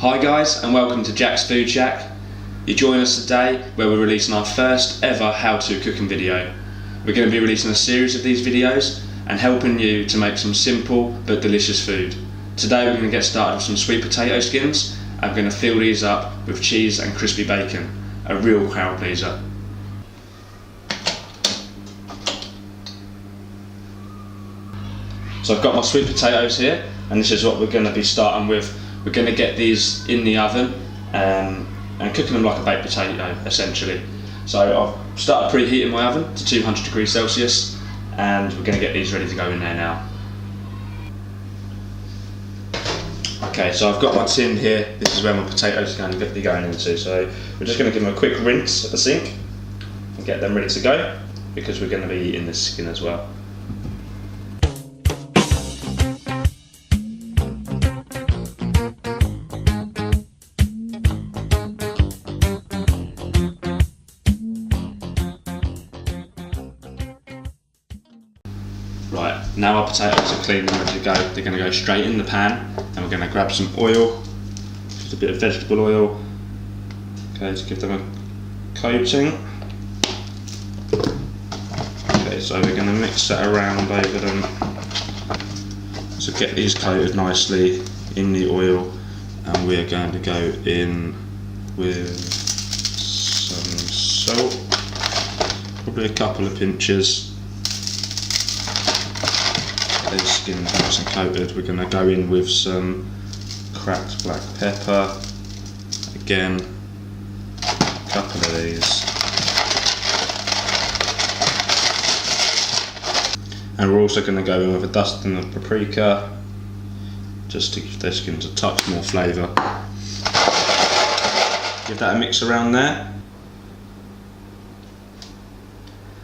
Hi guys, and welcome to Jack's Food Shack. You join us today where we're releasing our first ever how-to cooking video. We're going to be releasing a series of these videos and helping you to make some simple but delicious food. Today we're going to get started with some sweet potato skins, and we're going to fill these up with cheese and crispy bacon. A real crowd pleaser. So I've got my sweet potatoes here, and this is what we're going to be starting with. We're going to get these in the oven and cooking them like a baked potato essentially. So I've started preheating my oven to 200 degrees Celsius, and we're going to get these ready to go in there now. Okay, so I've got my tin here. This is where my potatoes are going to be going into. So we're just going to give them a quick rinse at the sink and get them ready to go, because we're going to be eating this skin as well. Right, now our potatoes are clean and ready to go. They're going to go straight in the pan, and we're going to grab some oil, just a bit of vegetable oil, okay, to give them a coating. Okay, so we're going to mix that around over them to get these coated nicely in the oil, and we're going to go in with some salt, probably a couple of pinches. These skins nice and coated. We're going to go in with some cracked black pepper, again a couple of these, and we're also going to go in with a dusting of paprika just to give their skins a touch more flavour. Give that a mix around there.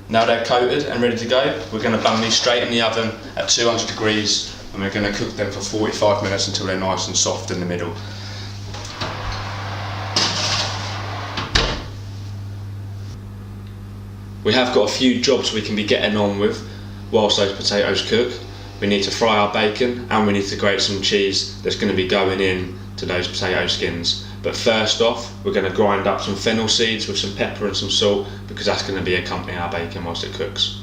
Now they're coated and ready to go, we're going to bung these straight in the oven at 200 degrees, and we're going to cook them for 45 minutes until they're nice and soft in the middle. We have got a few jobs we can be getting on with whilst those potatoes cook. We need to fry our bacon, and we need to grate some cheese that's going to be going in to those potato skins. But first off, we're going to grind up some fennel seeds with some pepper and some salt, because that's going to be accompanying our bacon whilst it cooks.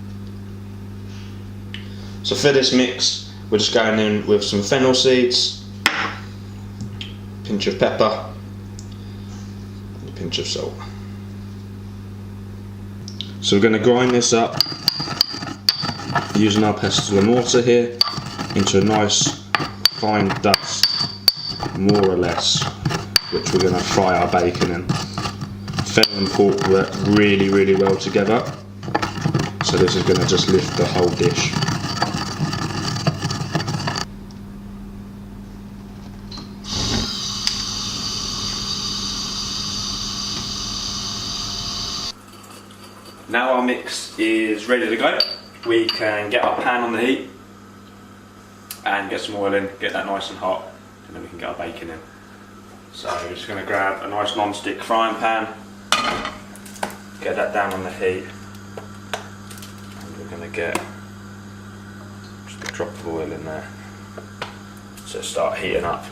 So for this mix, we're just going in with some fennel seeds, a pinch of pepper, and a pinch of salt. So we're going to grind this up using our pestle and mortar here into a nice fine dust, more or less, which we're going to fry our bacon in. Fennel and pork work really well together, so this is going to just lift the whole dish. Now our mix is ready to go. We can get our pan on the heat and get some oil in, get that nice and hot, and then we can get our bacon in. So we're just going to grab a nice non-stick frying pan, get that down on the heat, and we're going to get just a drop of oil in there to start heating up.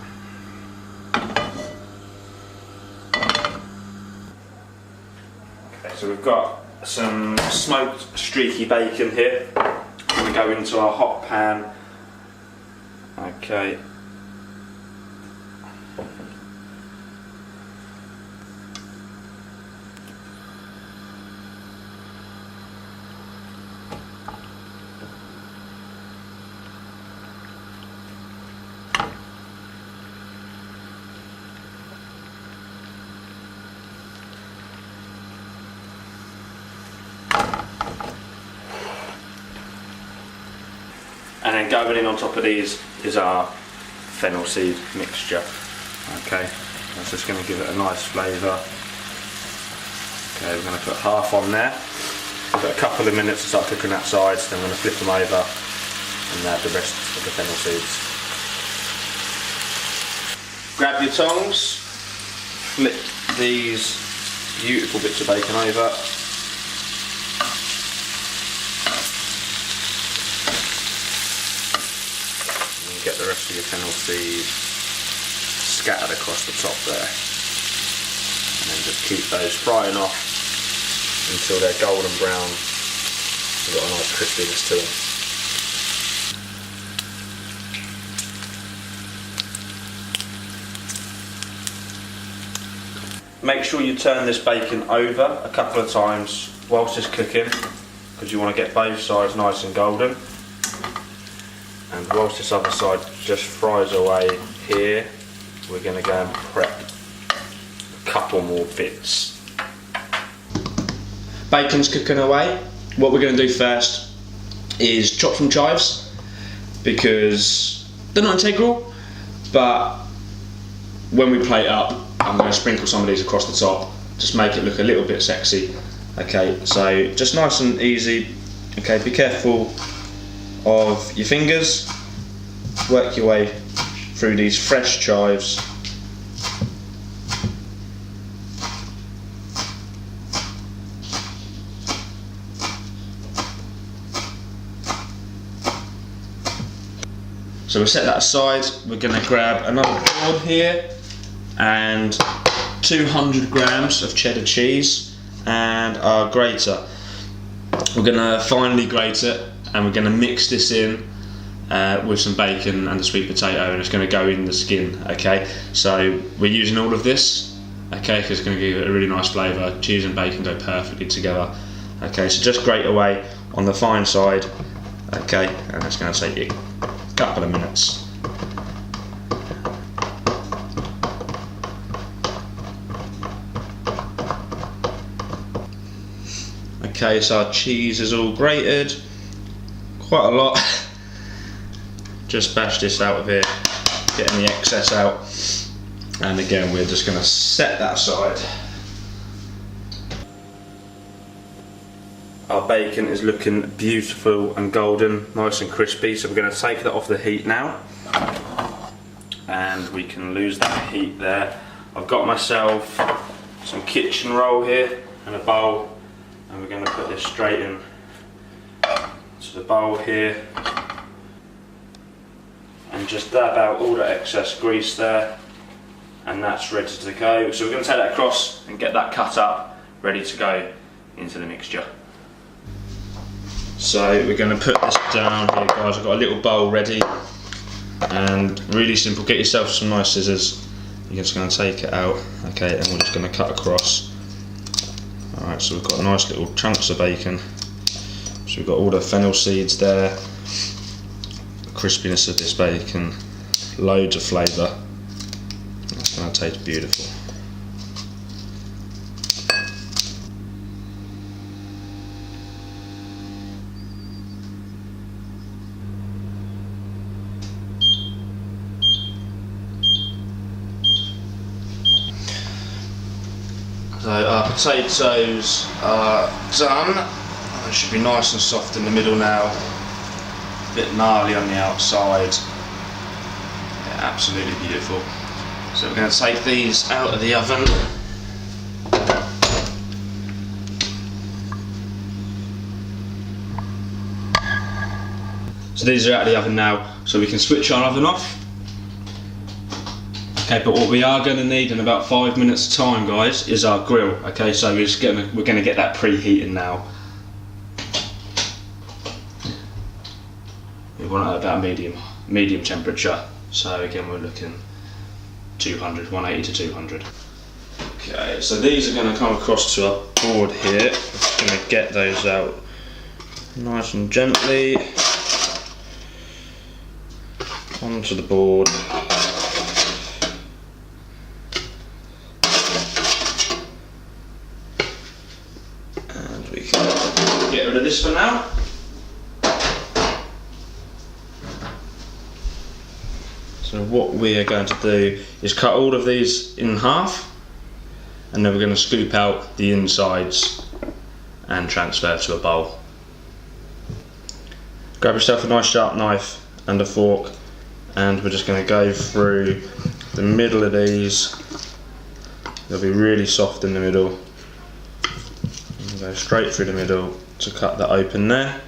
Okay, so we've got some smoked streaky bacon here. We're going to go into our hot pan. Okay. And then going in on top of these is our fennel seed mixture. Okay, that's just going to give it a nice flavour. Okay, we're going to put half on there. We've got a couple of minutes to start cooking that side, so then we're going to flip them over and add the rest of the fennel seeds. Grab your tongs, flip these beautiful bits of bacon over. get the rest of your fennel seeds scattered across the top there. And then just keep those frying off until they're golden brown. They've got a nice crispiness to them. Make sure you turn this bacon over a couple of times whilst it's cooking, because you want to get both sides nice and golden. And whilst this other side just fries away here, we're going to go and prep a couple more bits. Bacon's cooking away. What we're going to do first is chop some chives, because they're not integral, but when we plate up, I'm going to sprinkle some of these across the top, just make it look a little bit sexy. Okay, so just nice and easy. Okay, be careful of your fingers. Work your way through these fresh chives. So we'll set that aside. We're going to grab another board here and 200 grams of cheddar cheese and our grater. We're going to finely grate it, and we're going to mix this in with some bacon and the sweet potato, and it's going to go in the skin. Okay, so we're using all of this, okay, because it's going to give it a really nice flavour. Cheese and bacon go perfectly together. Okay, so just grate away on the fine side. Okay, and it's going to take you a couple of minutes. Okay, so our cheese is all grated, quite a lot. Just bash this out of here, getting the excess out. And again, we're just going to set that aside. Our bacon is looking beautiful and golden, nice and crispy, so we're going to take that off the heat now. And we can lose that heat there. I've got myself some kitchen roll here and a bowl. And we're going to put this straight in to the bowl here and just dab out all the excess grease there, and that's ready to go. So we're going to take that across and get that cut up, ready to go into the mixture. So we're going to put this down here, guys. I've got a little bowl ready, and really simple. Get yourself some nice scissors. You're just going to take it out, okay, and we're just going to cut across. Alright, so we've got nice little chunks of bacon. So we've got all the fennel seeds there, the crispiness of this bacon, loads of flavour. It's going to taste beautiful. So our potatoes are done. They should be nice and soft in the middle now. A bit gnarly on the outside. Yeah, absolutely beautiful. So we're going to take these out of the oven. So these are out of the oven now, so we can switch our oven off. Okay, but what we are going to need in about 5 minutes time, guys, is our grill. Okay, so we're going to get that preheating now. We want it about medium temperature. So again, we're looking 180 to 200. Okay, so these are going to come across to our board here. We're just going to get those out nice and gently onto the board. Get rid of this for now. So what we are going to do is cut all of these in half, and then we're going to scoop out the insides and transfer to a bowl. Grab yourself a nice sharp knife and a fork, and we're just going to go through the middle of these. They'll be really soft in the middle. And go straight through the middle to cut that open there.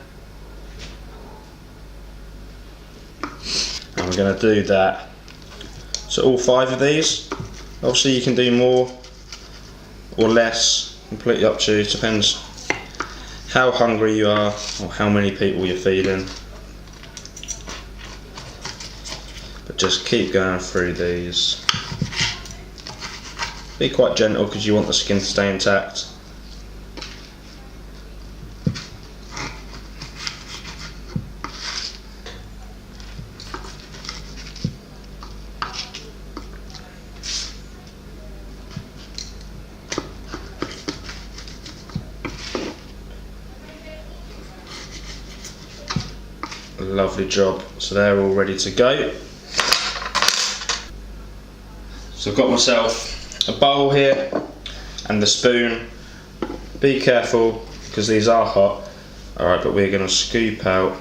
And we're going to do that to all 5 of these. Obviously you can do more or less, completely up to you, it depends how hungry you are or how many people you're feeding. But just keep going through these. Be quite gentle because you want the skin to stay intact. Lovely job. So they're all ready to go. So I've got myself a bowl here and the spoon. Be careful because these are hot. Alright, but we're going to scoop out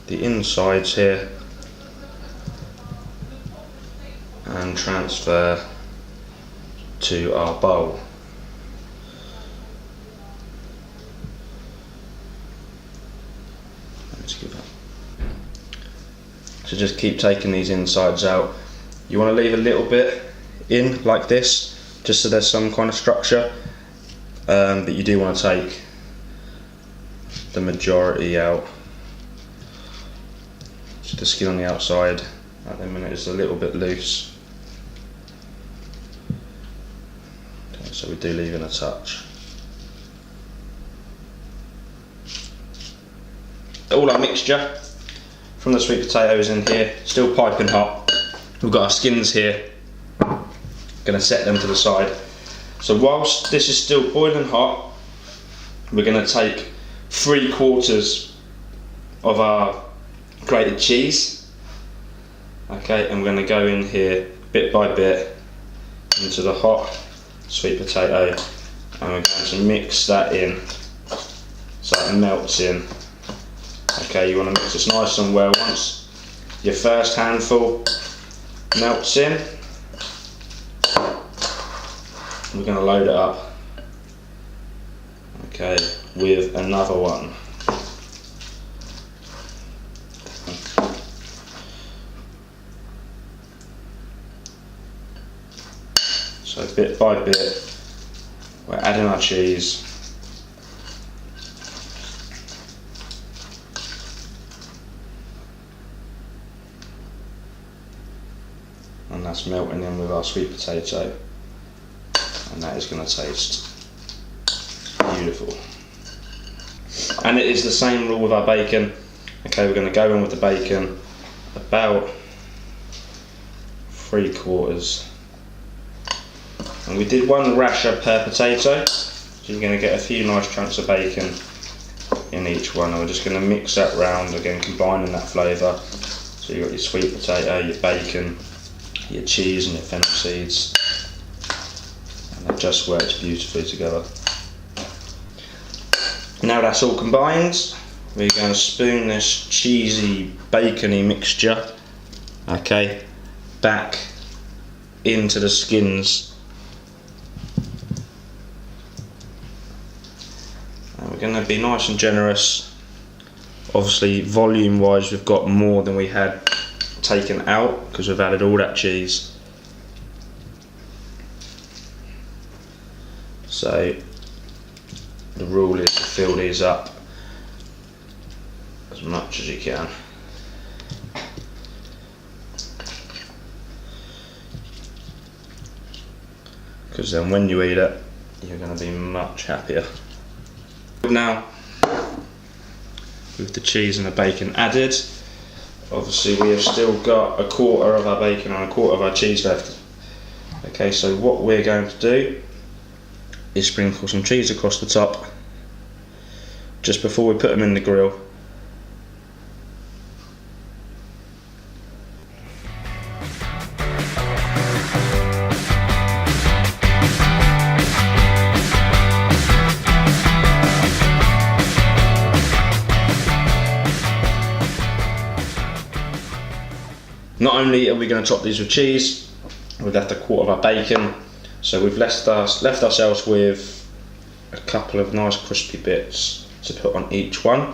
the insides here and transfer to our bowl. So just keep taking these insides out. You want to leave a little bit in like this, just so there's some kind of structure, but you do want to take the majority out. So the skin on the outside at the minute is a little bit loose. Okay, so we do leave in a touch. All our mixture from the sweet potatoes in here, still piping hot. We've got our skins here, gonna set them to the side. So whilst this is still boiling hot, we're gonna take 3/4 of our grated cheese, okay, and we're gonna go in here bit by bit into the hot sweet potato, and we're going to mix that in so it melts in. Okay, you want to mix this nice and well. Once your first handful melts in, we're going to load it up, okay, with another one. So bit by bit, we're adding our cheese. And that's melting in with our sweet potato, and that is going to taste beautiful. And it is the same rule with our bacon. Okay, we're going to go in with the bacon about 3/4, and we did 1 rasher per potato, so you're going to get a few nice chunks of bacon in each one, and we're just going to mix that round again, combining that flavour. So you've got your sweet potato, your bacon, your cheese and your fennel seeds, and it just works beautifully together. Now that's all combined, we're going to spoon this cheesy bacony mixture, okay, back into the skins, and we're going to be nice and generous. Obviously volume wise we've got more than we had taken out because we've added all that cheese. So the rule is to fill these up as much as you can. Because then when you eat it, you're going to be much happier. Now, with the cheese and the bacon added, obviously we have still got 1/4 of our bacon and 1/4 of our cheese left. Okay, so what we're going to do is sprinkle some cheese across the top just before we put them in the grill. Not only are we going to top these with cheese, we've left 1/4 of our bacon, so we've left ourselves with a couple of nice crispy bits to put on each one.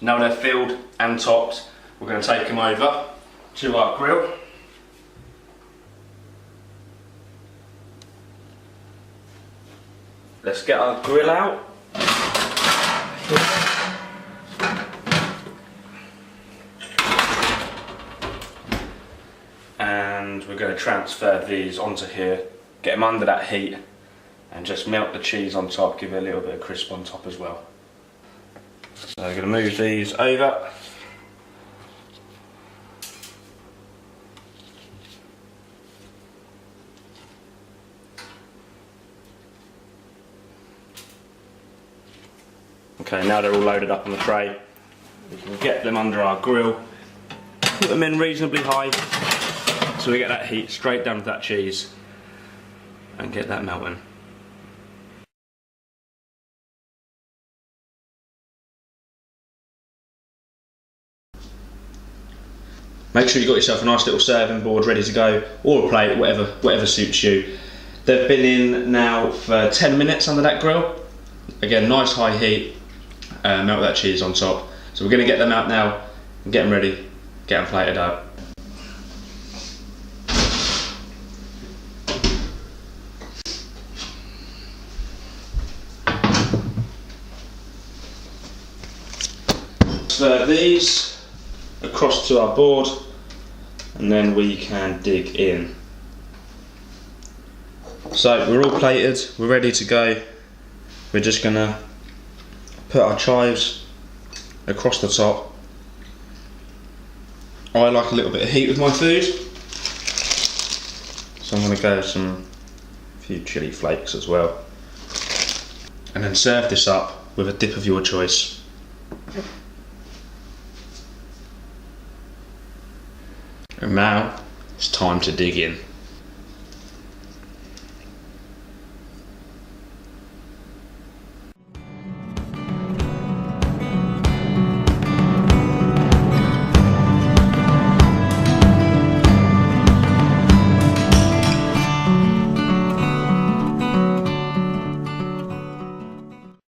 Now they're filled and topped, we're going to take them over to our grill. Let's get our grill out. And we're going to transfer these onto here, get them under that heat, and just melt the cheese on top, give it a little bit of crisp on top as well. So we're going to move these over. Okay, now they're all loaded up on the tray. We can get them under our grill, put them in reasonably high, so we get that heat straight down to that cheese and get that melting. Make sure you've got yourself a nice little serving board ready to go, or a plate, whatever suits you. They've been in now for 10 minutes under that grill. Again, nice high heat, melt that cheese on top. So we're going to get them out now and get them ready, get them plated up. Transfer these across to our board, and then we can dig in. So we're all plated, we're ready to go. We're just going to put our chives across the top. I like a little bit of heat with my food, so I'm going to go with a few chilli flakes as well, and then serve this up with a dip of your choice. And now it's time to dig in.